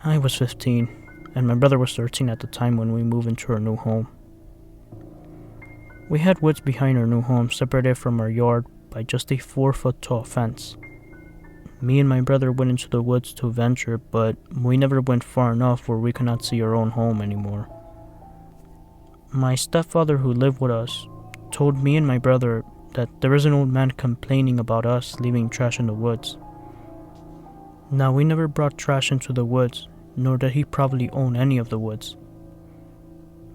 I was 15, and my brother was 13 at the time when we moved into our new home. We had woods behind our new home separated from our yard by just a 4-foot tall fence. Me and my brother went into the woods to venture, but we never went far enough where we could not see our own home anymore. My stepfather, who lived with us, told me and my brother that there was an old man complaining about us leaving trash in the woods. Now, we never brought trash into the woods, nor did he probably own any of the woods.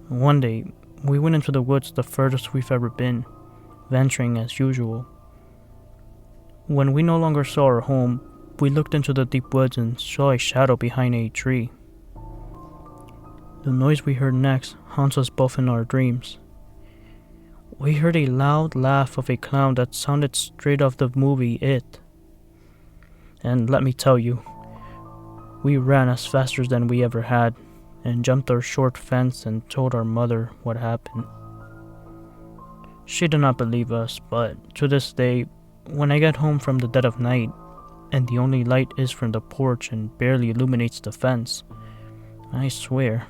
One day, we went into the woods the furthest we've ever been, venturing as usual. When we no longer saw our home, we looked into the deep woods and saw a shadow behind a tree. The noise we heard next haunts us both in our dreams. We heard a loud laugh of a clown that sounded straight off the movie It. And let me tell you, we ran as faster than we ever had, and jumped our short fence and told our mother what happened. She did not believe us, but to this day, when I get home from the dead of night, and the only light is from the porch and barely illuminates the fence, I swear,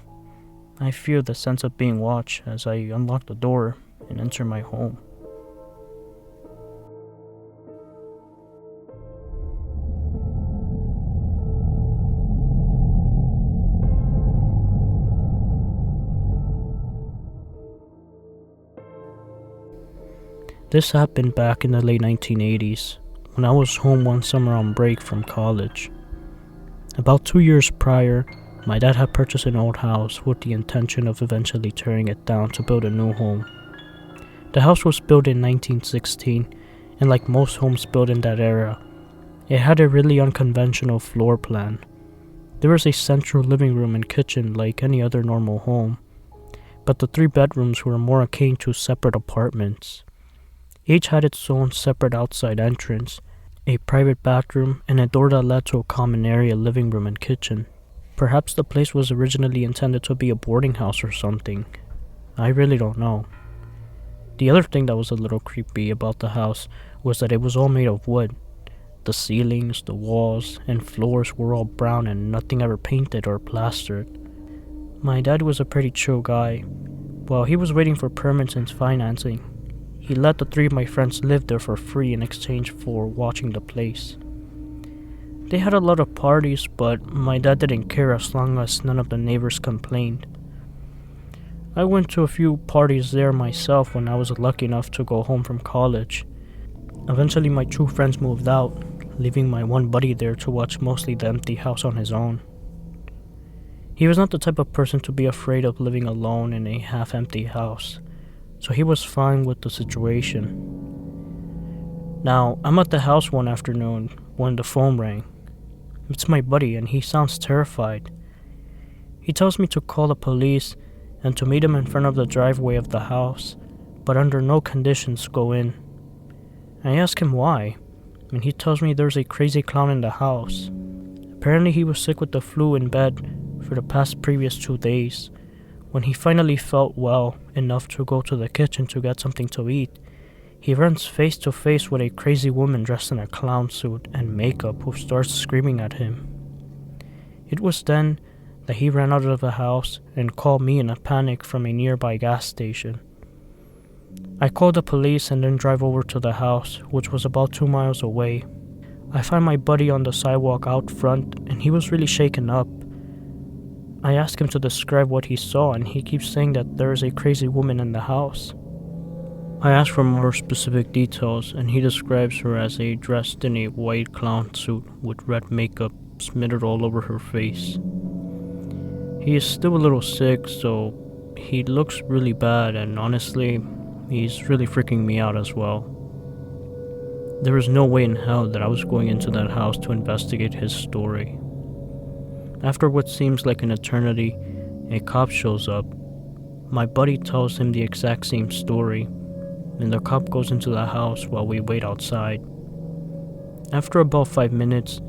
I feel the sense of being watched as I unlock the door and enter my home. This happened back in the late 1980s, when I was home one summer on break from college. About 2 years prior, my dad had purchased an old house with the intention of eventually tearing it down to build a new home. The house was built in 1916, and like most homes built in that era, it had a really unconventional floor plan. There was a central living room and kitchen like any other normal home, but the 3 bedrooms were more akin to separate apartments. Each had its own separate outside entrance, a private bathroom, and a door that led to a common area living room and kitchen. Perhaps the place was originally intended to be a boarding house or something. I really don't know. The other thing that was a little creepy about the house was that it was all made of wood. The ceilings, the walls, and floors were all brown and nothing ever painted or plastered. My dad was a pretty chill guy. While he was waiting for permits and financing, he let the 3 of my friends live there for free in exchange for watching the place. They had a lot of parties, but my dad didn't care as long as none of the neighbors complained. I went to a few parties there myself when I was lucky enough to go home from college. Eventually my 2 friends moved out, leaving my one buddy there to watch mostly the empty house on his own. He was not the type of person to be afraid of living alone in a half-empty house, so he was fine with the situation. Now, I'm at the house one afternoon when the phone rang. It's my buddy and he sounds terrified. He tells me to call the police and to meet him in front of the driveway of the house, but under no conditions go in. I ask him why, and he tells me there's a crazy clown in the house. Apparently he was sick with the flu in bed for the previous 2 days. When he finally felt well enough to go to the kitchen to get something to eat, he runs face to face with a crazy woman dressed in a clown suit and makeup who starts screaming at him. It was then that he ran out of the house and called me in a panic from a nearby gas station. I called the police and then drive over to the house, which was about 2 miles away. I find my buddy on the sidewalk out front and he was really shaken up. I asked him to describe what he saw and he keeps saying that there is a crazy woman in the house. I asked for more specific details and he describes her as dressed in a white clown suit with red makeup smeared all over her face. He is still a little sick, so he looks really bad, and honestly, he's really freaking me out as well. There is no way in hell that I was going into that house to investigate his story. After what seems like an eternity, a cop shows up. My buddy tells him the exact same story, and the cop goes into the house while we wait outside. After about 5 minutes,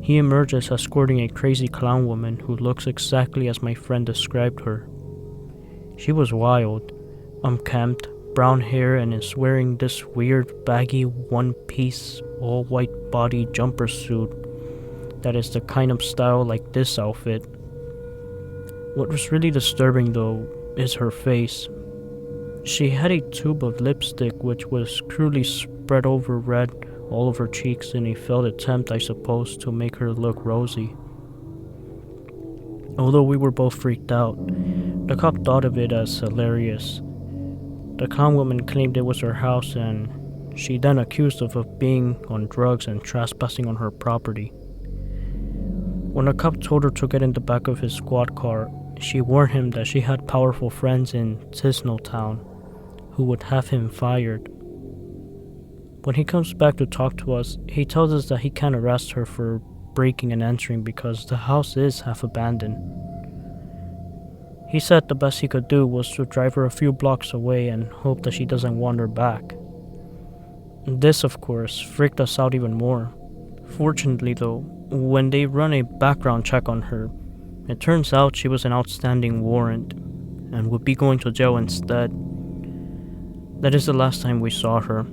he emerges escorting a crazy clown woman who looks exactly as my friend described her. She was wild, unkempt, brown hair, and is wearing this weird baggy one-piece all-white body jumper suit that is the kind of style like this outfit What was really disturbing though is her face. She had a tube of lipstick which was cruelly spread over red all over her cheeks in a failed attempt, I suppose, to make her look rosy. Although we were both freaked out, the cop thought of it as hilarious. The clown woman claimed it was her house and she then accused us of being on drugs and trespassing on her property. When the cop told her to get in the back of his squad car, she warned him that she had powerful friends in Tisnowtown who would have him fired. When he comes back to talk to us, he tells us that he can't arrest her for breaking and entering because the house is half abandoned. He said the best he could do was to drive her a few blocks away and hope that she doesn't wander back. This, of course, freaked us out even more. Fortunately though, when they run a background check on her, it turns out she was an outstanding warrant and would be going to jail instead. That is the last time we saw her.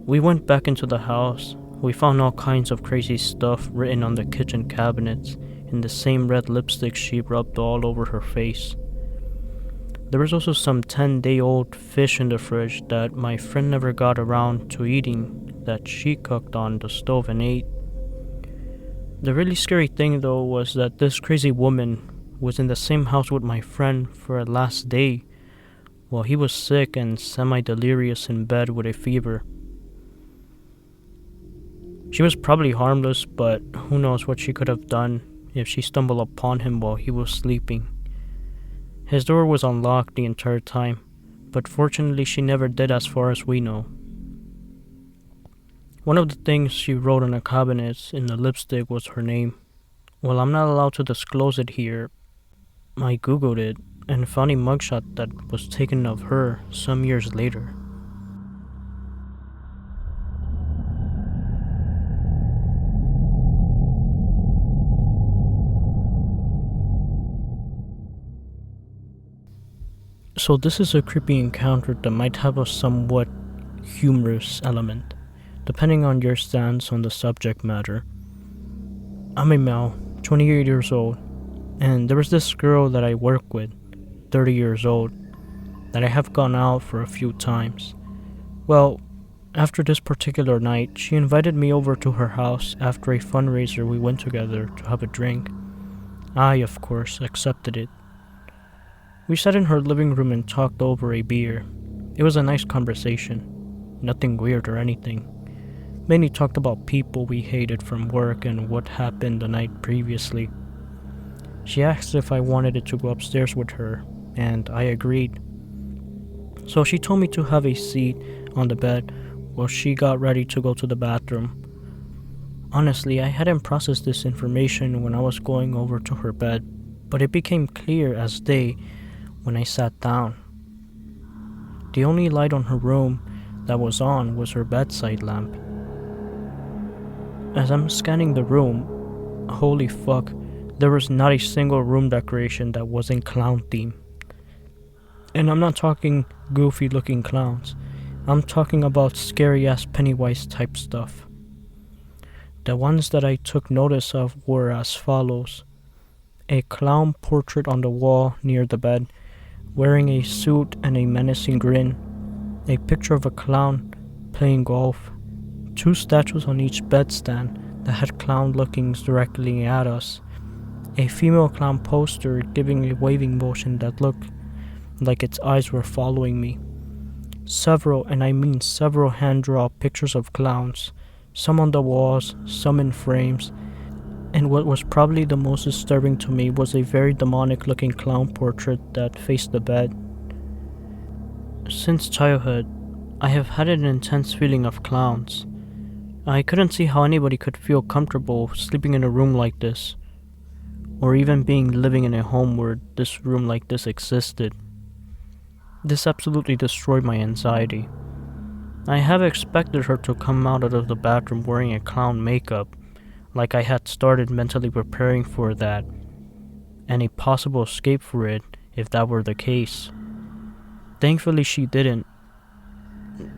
We went back into the house. We found all kinds of crazy stuff written on the kitchen cabinets in the same red lipstick she rubbed all over her face. There was also some 10-day-old fish in the fridge that my friend never got around to eating that she cooked on the stove and ate. The really scary thing though was that this crazy woman was in the same house with my friend for a last day while he was sick and semi-delirious in bed with a fever. She was probably harmless, but who knows what she could have done if she stumbled upon him while he was sleeping. His door was unlocked the entire time, but fortunately she never did as far as we know. One of the things she wrote on the cabinets in the lipstick was her name. Well, I'm not allowed to disclose it here. I googled it and found a mugshot that was taken of her some years later. So this is a creepy encounter that might have a somewhat humorous element, depending on your stance on the subject matter. I'm a male, 28 years old, and there was this girl that I work with, 30 years old, that I have gone out for a few times. Well, after this particular night, she invited me over to her house after a fundraiser we went together to have a drink. I, of course, accepted it. We sat in her living room and talked over a beer. It was a nice conversation, nothing weird or anything. Mainly talked about people we hated from work and what happened the night previously. She asked if I wanted to go upstairs with her, and I agreed. So she told me to have a seat on the bed while she got ready to go to the bathroom. Honestly, I hadn't processed this information when I was going over to her bed, but it became clear as day when I sat down. The only light on her room that was on was her bedside lamp. As I'm scanning the room, holy fuck, there was not a single room decoration that wasn't clown themed. And I'm not talking goofy looking clowns. I'm talking about scary ass Pennywise type stuff. The ones that I took notice of were as follows: a clown portrait on the wall near the bed, wearing a suit and a menacing grin, a picture of a clown playing golf, 2 statues on each bedstand that had clown lookings directly at us, a female clown poster giving a waving motion that looked like its eyes were following me, several, and I mean several, hand-drawn pictures of clowns, some on the walls, some in frames, and what was probably the most disturbing to me was a very demonic-looking clown portrait that faced the bed. Since childhood, I have had an intense feeling of clowns. I couldn't see how anybody could feel comfortable sleeping in a room like this, or even living in a home where this room like this existed. This absolutely destroyed my anxiety. I have expected her to come out of the bathroom wearing a clown makeup, like I had started mentally preparing for that, and a possible escape for it if that were the case. Thankfully she didn't.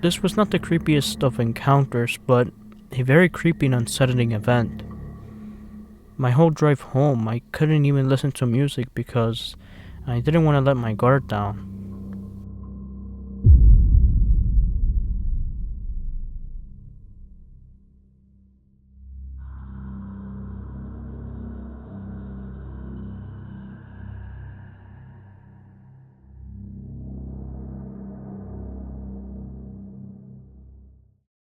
This was not the creepiest of encounters, but a very creepy and unsettling event. My whole drive home, I couldn't even listen to music because I didn't want to let my guard down.